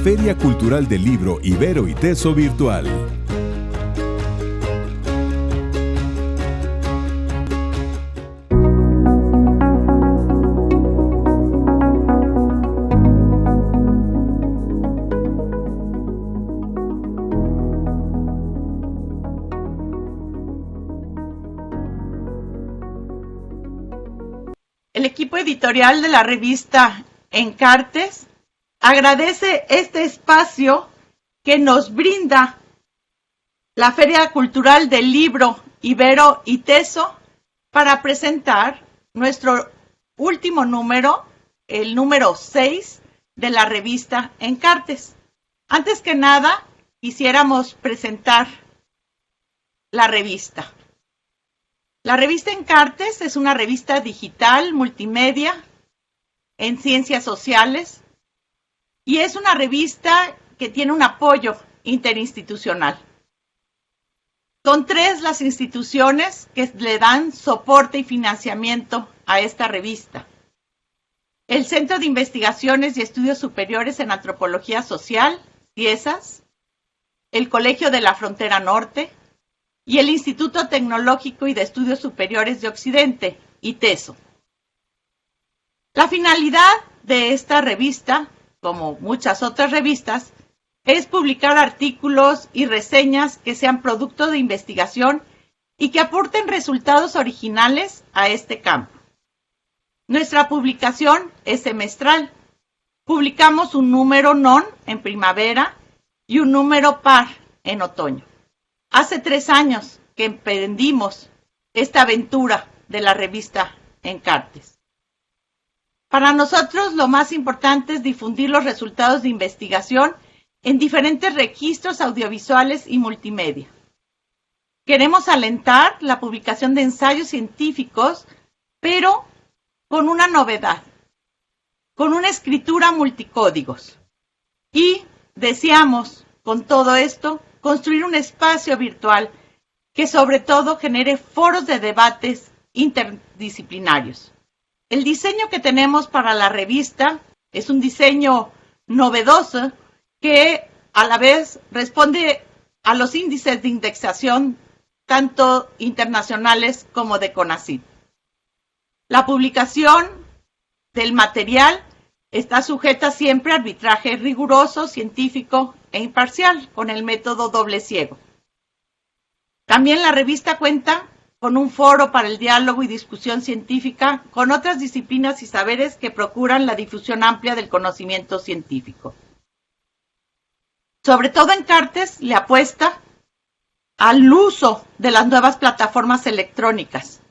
Feria Cultural del Libro Ibero y Teso Virtual. El equipo editorial de la revista Encartes agradece este espacio que nos brinda la Feria Cultural del Libro Ibero y Teso para presentar nuestro último número, el número 6 de la revista Encartes. Antes que nada, quisiéramos presentar la revista. La revista Encartes es una revista digital multimedia en ciencias sociales y es una revista que tiene un apoyo interinstitucional. Son 3 las instituciones que le dan soporte y financiamiento a esta revista. El Centro de Investigaciones y Estudios Superiores en Antropología Social, CIESAS, el Colegio de la Frontera Norte, y el Instituto Tecnológico y de Estudios Superiores de Occidente, ITESO. La finalidad de esta revista, como muchas otras revistas, es publicar artículos y reseñas que sean producto de investigación y que aporten resultados originales a este campo. Nuestra publicación es semestral. Publicamos un número non en primavera y un número par en otoño. Hace 3 años que emprendimos esta aventura de la revista Encartes. Para nosotros lo más importante es difundir los resultados de investigación en diferentes registros audiovisuales y multimedia. Queremos alentar la publicación de ensayos científicos, pero con una novedad, con una escritura multicódigos. Y deseamos, con todo esto, construir un espacio virtual que sobre todo genere foros de debates interdisciplinarios. El diseño que tenemos para la revista es un diseño novedoso que a la vez responde a los índices de indexación tanto internacionales como de CONACYT. La publicación del material está sujeta siempre a arbitraje riguroso, científico e imparcial, con el método doble ciego. También la revista cuenta con un foro para el diálogo y discusión científica con otras disciplinas y saberes que procuran la difusión amplia del conocimiento científico. Sobre todo Encartes le apuesta al uso de las nuevas plataformas electrónicas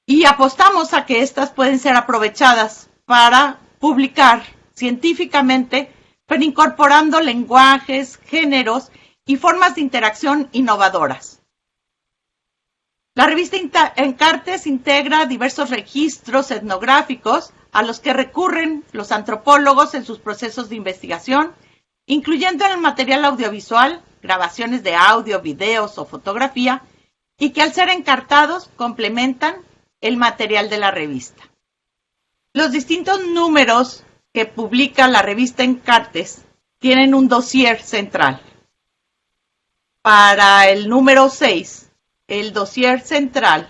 y apostamos a que éstas pueden ser aprovechadas para publicar científicamente, pero incorporando lenguajes, géneros y formas de interacción innovadoras. La revista Encartes integra diversos registros etnográficos a los que recurren los antropólogos en sus procesos de investigación, incluyendo el material audiovisual, grabaciones de audio, videos o fotografía, y que al ser encartados complementan el material de la revista. Los distintos números que publica la revista Encartes tienen un dossier central. Para el número 6, el dossier central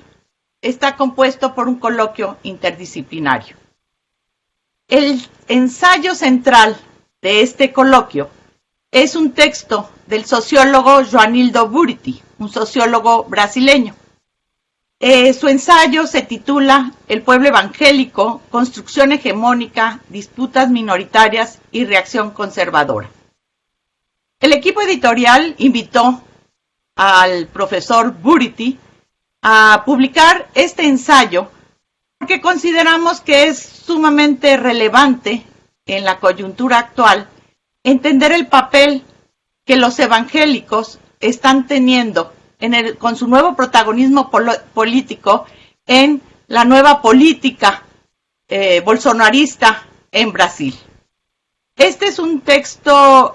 está compuesto por un coloquio interdisciplinario. El ensayo central de este coloquio es un texto del sociólogo Joanildo Buriti, un sociólogo brasileño. Su ensayo se titula El pueblo evangélico, construcción hegemónica, disputas minoritarias y reacción conservadora. El equipo editorial invitó al profesor Buriti a publicar este ensayo porque consideramos que es sumamente relevante en la coyuntura actual entender el papel que los evangélicos están teniendo con su nuevo protagonismo político en la nueva política bolsonarista en Brasil. Este es un texto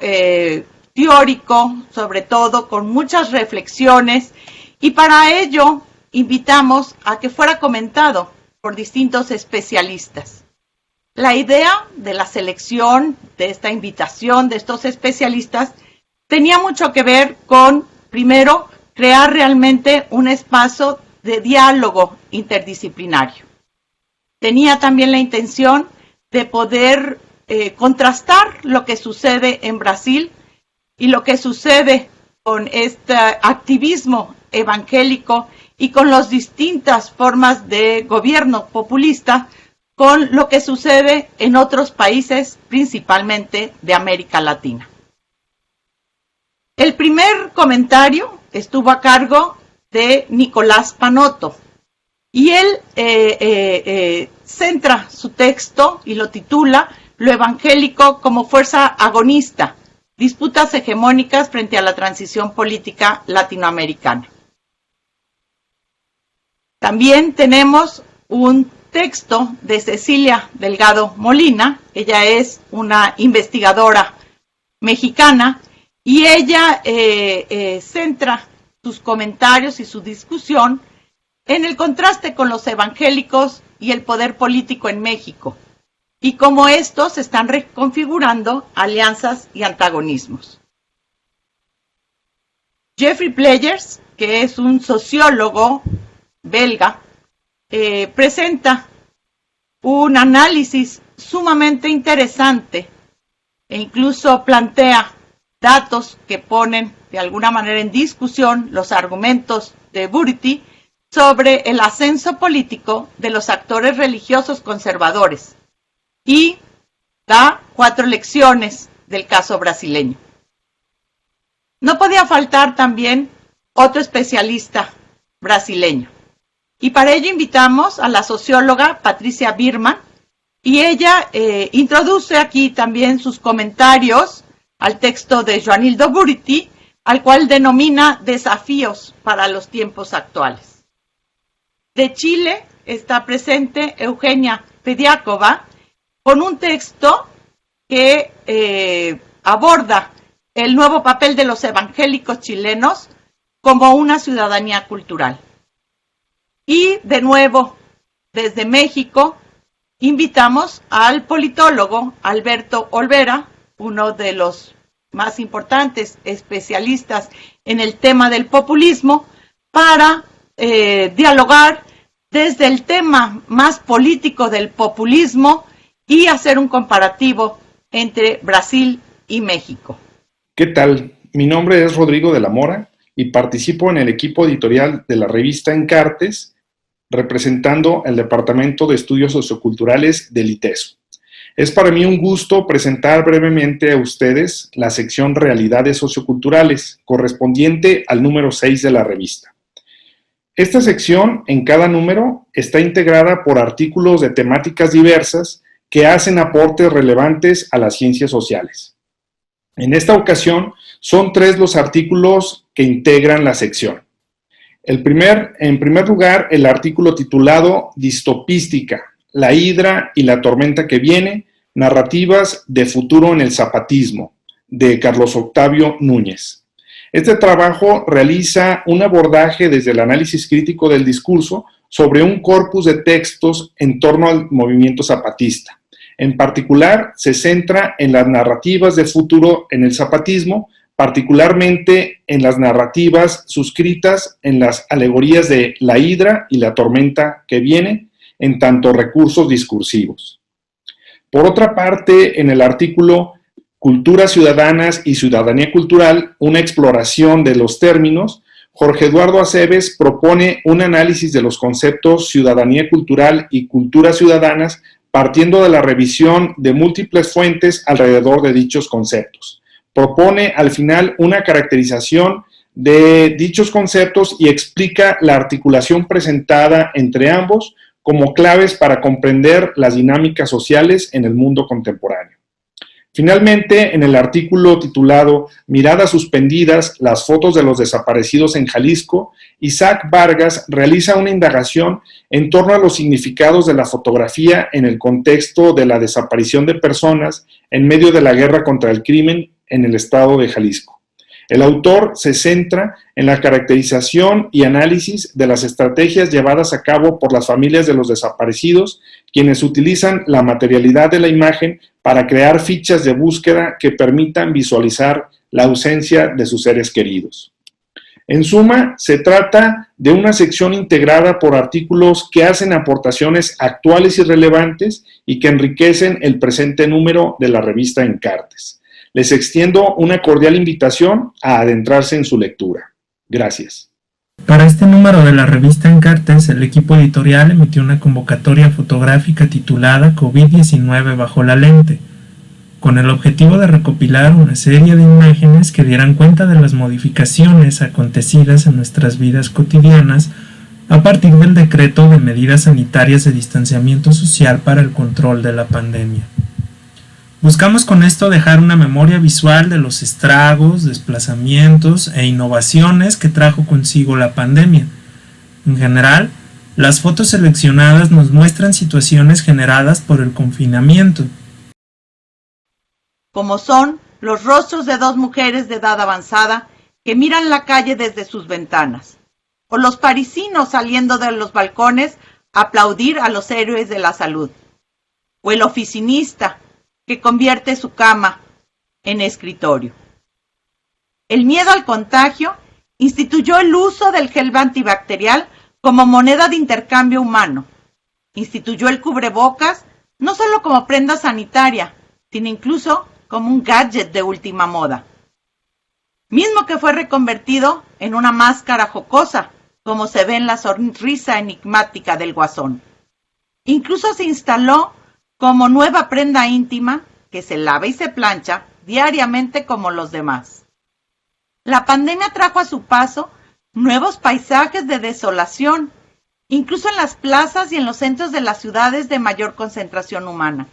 teórico, sobre todo, con muchas reflexiones, y para ello invitamos a que fuera comentado por distintos especialistas. La idea de la selección, de esta invitación de estos especialistas, tenía mucho que ver con, primero, crear realmente un espacio de diálogo interdisciplinario. Tenía también la intención de poder contrastar lo que sucede en Brasil y lo que sucede con este activismo evangélico y con las distintas formas de gobierno populista, con lo que sucede en otros países, principalmente de América Latina. El primer comentario estuvo a cargo de Nicolás Panotto, y él centra su texto y lo titula "Lo evangélico como fuerza agonista, disputas hegemónicas frente a la transición política latinoamericana". También tenemos un texto de Cecilia Delgado Molina. Ella es una investigadora mexicana y ella centra sus comentarios y su discusión en el contraste con los evangélicos y el poder político en México, y cómo estos están reconfigurando alianzas y antagonismos. Jeffrey Plegers, que es un sociólogo belga, presenta un análisis sumamente interesante e incluso plantea datos que ponen de alguna manera en discusión los argumentos de Buriti sobre el ascenso político de los actores religiosos conservadores y da 4 lecciones del caso brasileño. No podía faltar también otro especialista brasileño, y para ello invitamos a la socióloga Patricia Birman, y ella introduce aquí también sus comentarios al texto de Joanildo Buriti, al cual denomina desafíos para los tiempos actuales. De Chile está presente Eugenia Pediakova con un texto que aborda el nuevo papel de los evangélicos chilenos como una ciudadanía cultural. Y de nuevo, desde México, invitamos al politólogo Alberto Olvera, uno de los más importantes especialistas en el tema del populismo, para dialogar desde el tema más político del populismo y hacer un comparativo entre Brasil y México. ¿Qué tal? Mi nombre es Rodrigo de la Mora y participo en el equipo editorial de la revista Encartes, representando el Departamento de Estudios Socioculturales del ITESO. Es para mí un gusto presentar brevemente a ustedes la sección Realidades Socioculturales, correspondiente al número 6 de la revista. Esta sección, en cada número, está integrada por artículos de temáticas diversas que hacen aportes relevantes a las ciencias sociales. En esta ocasión, son 3 los artículos que integran la sección. En primer lugar, el artículo titulado Distopística, la hidra y la tormenta que viene, narrativas de futuro en el zapatismo, de Carlos Octavio Núñez. Este trabajo realiza un abordaje desde el análisis crítico del discurso sobre un corpus de textos en torno al movimiento zapatista. En particular, se centra en las narrativas de futuro en el zapatismo, particularmente en las narrativas suscritas en las alegorías de la hidra y la tormenta que viene, en tanto recursos discursivos. Por otra parte, en el artículo Culturas ciudadanas y ciudadanía cultural, una exploración de los términos, Jorge Eduardo Aceves propone un análisis de los conceptos ciudadanía cultural y culturas ciudadanas partiendo de la revisión de múltiples fuentes alrededor de dichos conceptos. Propone al final una caracterización de dichos conceptos y explica la articulación presentada entre ambos como claves para comprender las dinámicas sociales en el mundo contemporáneo. Finalmente, en el artículo titulado Miradas suspendidas, las fotos de los desaparecidos en Jalisco, Isaac Vargas realiza una indagación en torno a los significados de la fotografía en el contexto de la desaparición de personas en medio de la guerra contra el crimen en el estado de Jalisco. El autor se centra en la caracterización y análisis de las estrategias llevadas a cabo por las familias de los desaparecidos, quienes utilizan la materialidad de la imagen para crear fichas de búsqueda que permitan visualizar la ausencia de sus seres queridos. En suma, se trata de una sección integrada por artículos que hacen aportaciones actuales y relevantes y que enriquecen el presente número de la revista Encartes. Les extiendo una cordial invitación a adentrarse en su lectura. Gracias. Para este número de la revista Encartes, el equipo editorial emitió una convocatoria fotográfica titulada COVID-19 bajo la lente, con el objetivo de recopilar una serie de imágenes que dieran cuenta de las modificaciones acontecidas en nuestras vidas cotidianas a partir del decreto de medidas sanitarias de distanciamiento social para el control de la pandemia. Buscamos con esto dejar una memoria visual de los estragos, desplazamientos e innovaciones que trajo consigo la pandemia. En general, las fotos seleccionadas nos muestran situaciones generadas por el confinamiento, como son los rostros de dos mujeres de edad avanzada que miran la calle desde sus ventanas, o los parisinos saliendo de los balcones a aplaudir a los héroes de la salud, o el oficinista que convierte su cama en escritorio. El miedo al contagio instituyó el uso del gel antibacterial como moneda de intercambio humano. Instituyó el cubrebocas no solo como prenda sanitaria, sino incluso como un gadget de última moda, mismo que fue reconvertido en una máscara jocosa, como se ve en la sonrisa enigmática del Guasón. Incluso se instaló como nueva prenda íntima que se lava y se plancha diariamente como los demás. La pandemia trajo a su paso nuevos paisajes de desolación, incluso en las plazas y en los centros de las ciudades de mayor concentración humana.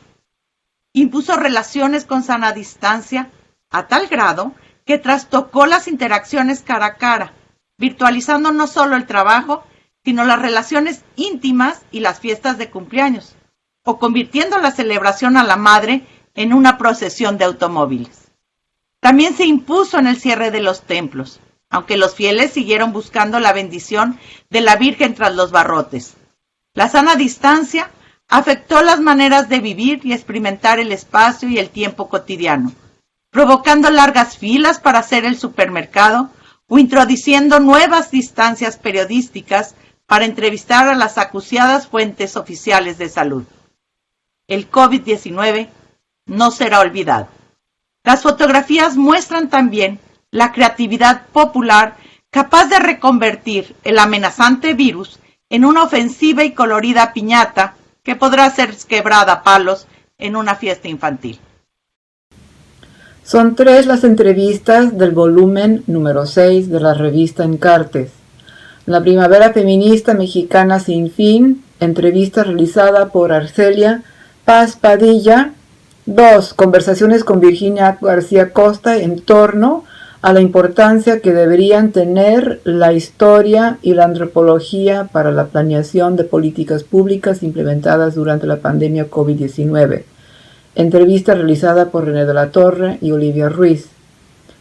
Impuso relaciones con sana distancia a tal grado que trastocó las interacciones cara a cara, virtualizando no solo el trabajo, sino las relaciones íntimas y las fiestas de cumpleaños, o convirtiendo la celebración a la madre en una procesión de automóviles. También se impuso en el cierre de los templos, aunque los fieles siguieron buscando la bendición de la Virgen tras los barrotes. La sana distancia afectó las maneras de vivir y experimentar el espacio y el tiempo cotidiano, provocando largas filas para hacer el supermercado o introduciendo nuevas distancias periodísticas para entrevistar a las acuciadas fuentes oficiales de salud. El COVID-19 no será olvidado. Las fotografías muestran también la creatividad popular capaz de reconvertir el amenazante virus en una ofensiva y colorida piñata que podrá ser quebrada a palos en una fiesta infantil. Son 3 las entrevistas del volumen número 6 de la revista Encartes. La Primavera Feminista Mexicana Sin Fin, entrevista realizada por Arcelia Paz Padilla. 2. Conversaciones con Virginia García Costa en torno a la importancia que deberían tener la historia y la antropología para la planeación de políticas públicas implementadas durante la pandemia COVID-19. Entrevista realizada por René de la Torre y Olivia Ruiz.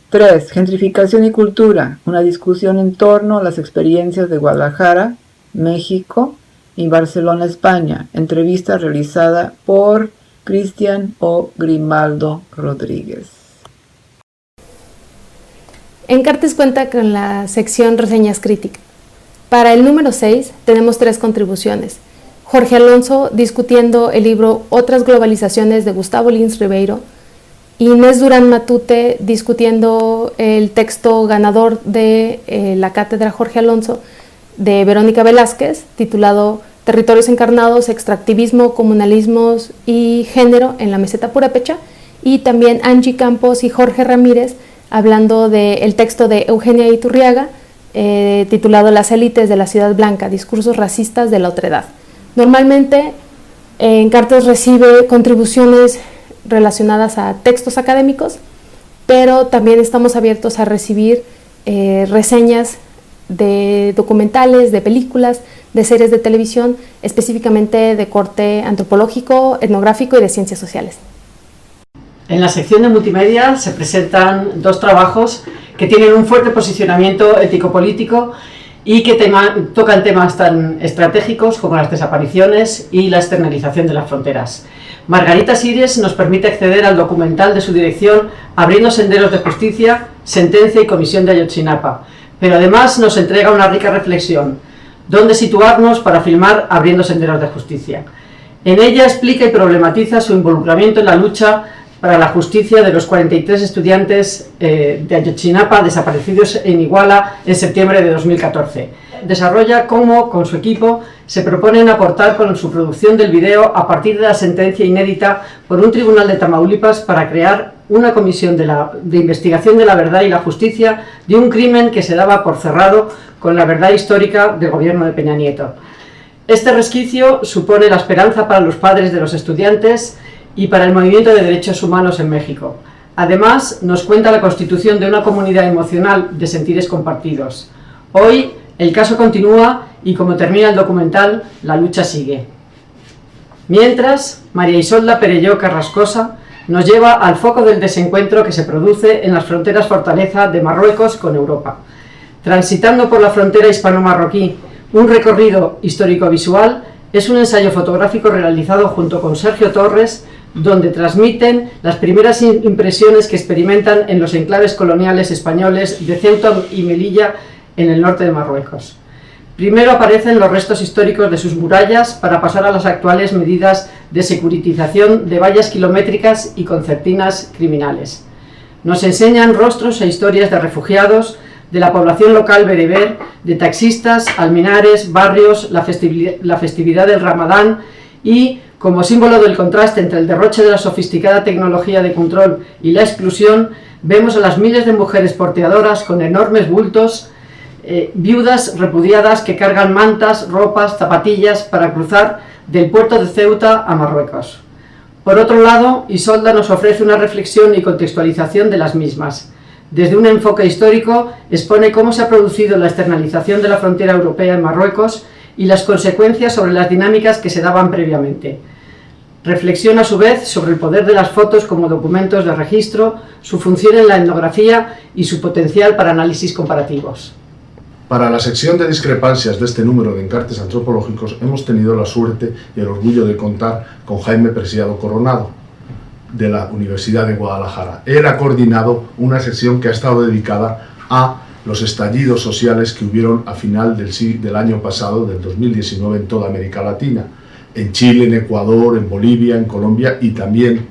3. Gentrificación y cultura, una discusión en torno a las experiencias de Guadalajara, México y Barcelona, España. Entrevista realizada por Cristian O. Grimaldo Rodríguez. Encartes cuenta con la sección Reseñas Críticas. Para el número 6 tenemos 3 contribuciones. Jorge Alonso discutiendo el libro Otras globalizaciones de Gustavo Lins Ribeiro, Inés Durán Matute discutiendo el texto ganador de la cátedra Jorge Alonso de Verónica Velázquez, titulado Territorios encarnados, extractivismo, comunalismos y género en la meseta purépecha, y también Angie Campos y Jorge Ramírez hablando del texto de Eugenia Iturriaga, titulado Las élites de la ciudad blanca, discursos racistas de la otredad. Normalmente Encartes recibe contribuciones relacionadas a textos académicos, pero también estamos abiertos a recibir reseñas de documentales, de películas, de series de televisión, específicamente de corte antropológico, etnográfico y de ciencias sociales. En la sección de multimedia se presentan 2 trabajos que tienen un fuerte posicionamiento ético-político y que tocan temas tan estratégicos como las desapariciones y la externalización de las fronteras. Margarita Sires nos permite acceder al documental de su dirección Abriendo Senderos de Justicia, Sentencia y Comisión de Ayotzinapa, pero además nos entrega una rica reflexión: ¿dónde situarnos para filmar Abriendo Senderos de Justicia? En ella explica y problematiza su involucramiento en la lucha para la justicia de los 43 estudiantes de Ayotzinapa desaparecidos en Iguala en septiembre de 2014. Desarrolla cómo, con su equipo, se proponen aportar con su producción del video a partir de la sentencia inédita por un tribunal de Tamaulipas para crear una comisión de investigación de la verdad y la justicia de un crimen que se daba por cerrado con la verdad histórica del gobierno de Peña Nieto. Este resquicio supone la esperanza para los padres de los estudiantes y para el movimiento de derechos humanos en México. Además, nos cuenta la constitución de una comunidad emocional de sentires compartidos. Hoy, el caso continúa y, como termina el documental, la lucha sigue. Mientras, María Isolda Perelló Carrascosa nos lleva al foco del desencuentro que se produce en las fronteras fortaleza de Marruecos con Europa. Transitando por la frontera hispano-marroquí, un recorrido histórico-visual es un ensayo fotográfico realizado junto con Sergio Torres, donde transmiten las primeras impresiones que experimentan en los enclaves coloniales españoles de Ceuta y Melilla en el norte de Marruecos. Primero aparecen los restos históricos de sus murallas para pasar a las actuales medidas de securitización de vallas kilométricas y concertinas criminales. Nos enseñan rostros e historias de refugiados, de la población local bereber, de taxistas, alminares, barrios, la festividad del Ramadán y, como símbolo del contraste entre el derroche de la sofisticada tecnología de control y la exclusión, vemos a las miles de mujeres porteadoras con enormes bultos, viudas repudiadas que cargan mantas, ropas, zapatillas para cruzar del puerto de Ceuta a Marruecos. Por otro lado, Isolda nos ofrece una reflexión y contextualización de las mismas. Desde un enfoque histórico, expone cómo se ha producido la externalización de la frontera europea en Marruecos y las consecuencias sobre las dinámicas que se daban previamente. Reflexiona a su vez sobre el poder de las fotos como documentos de registro, su función en la etnografía y su potencial para análisis comparativos. Para la sección de discrepancias de este número de encartes antropológicos hemos tenido la suerte y el orgullo de contar con Jaime Preciado Coronado, de la Universidad de Guadalajara. Él ha coordinado una sección que ha estado dedicada a los estallidos sociales que hubieron a final del año pasado, del 2019, en toda América Latina, en Chile, en Ecuador, en Bolivia, en Colombia y también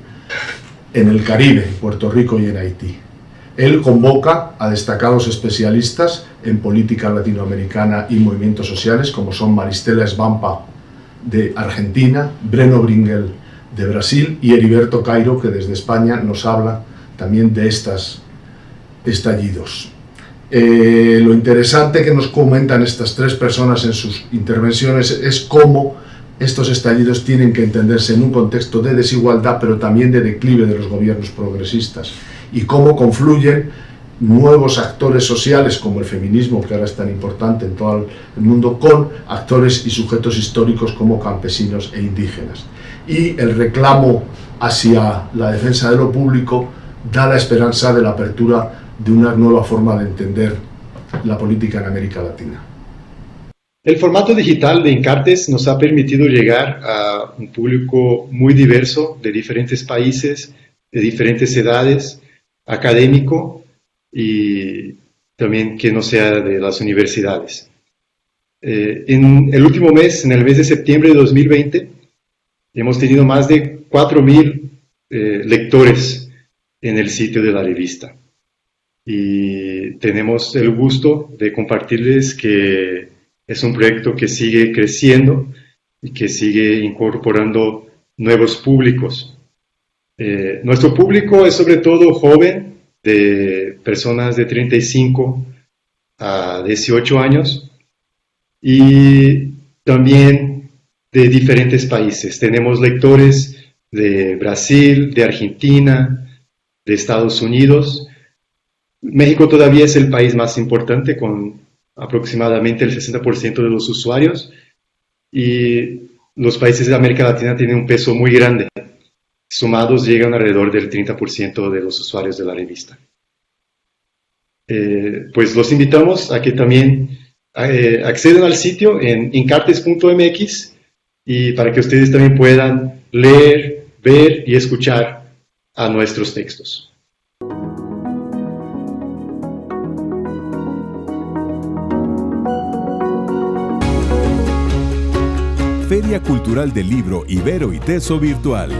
en el Caribe, en Puerto Rico y en Haití. Él convoca a destacados especialistas en política latinoamericana y movimientos sociales, como son Maristela Svampa de Argentina, Breno Bringel de Brasil y Heriberto Cairo, que desde España nos habla también de estos estallidos. Lo interesante que nos comentan estas tres personas en sus intervenciones es cómo estos estallidos tienen que entenderse en un contexto de desigualdad, pero también de declive de los gobiernos progresistas, y cómo confluyen nuevos actores sociales como el feminismo, que ahora es tan importante en todo el mundo, con actores y sujetos históricos como campesinos e indígenas. Y el reclamo hacia la defensa de lo público da la esperanza de la apertura de una nueva forma de entender la política en América Latina. El formato digital de Encartes nos ha permitido llegar a un público muy diverso, de diferentes países, de diferentes edades, académico y también que no sea de las universidades. En el último mes, en el mes de septiembre de 2020, hemos tenido más de 4.000 lectores en el sitio de la revista. Y tenemos el gusto de compartirles que es un proyecto que sigue creciendo y que sigue incorporando nuevos públicos. Nuestro público es sobre todo joven, de personas de 35 a 18 años y también de diferentes países. Tenemos lectores de Brasil, de Argentina, de Estados Unidos. México todavía es el país más importante, con aproximadamente el 60% de los usuarios, y los países de América Latina tienen un peso muy grande. Sumados llegan alrededor del 30% de los usuarios de la revista. pues los invitamos a que también accedan al sitio en incartes.mx y para que ustedes también puedan leer, ver y escuchar a nuestros textos. Feria Cultural del Libro Ibero y Teso Virtual.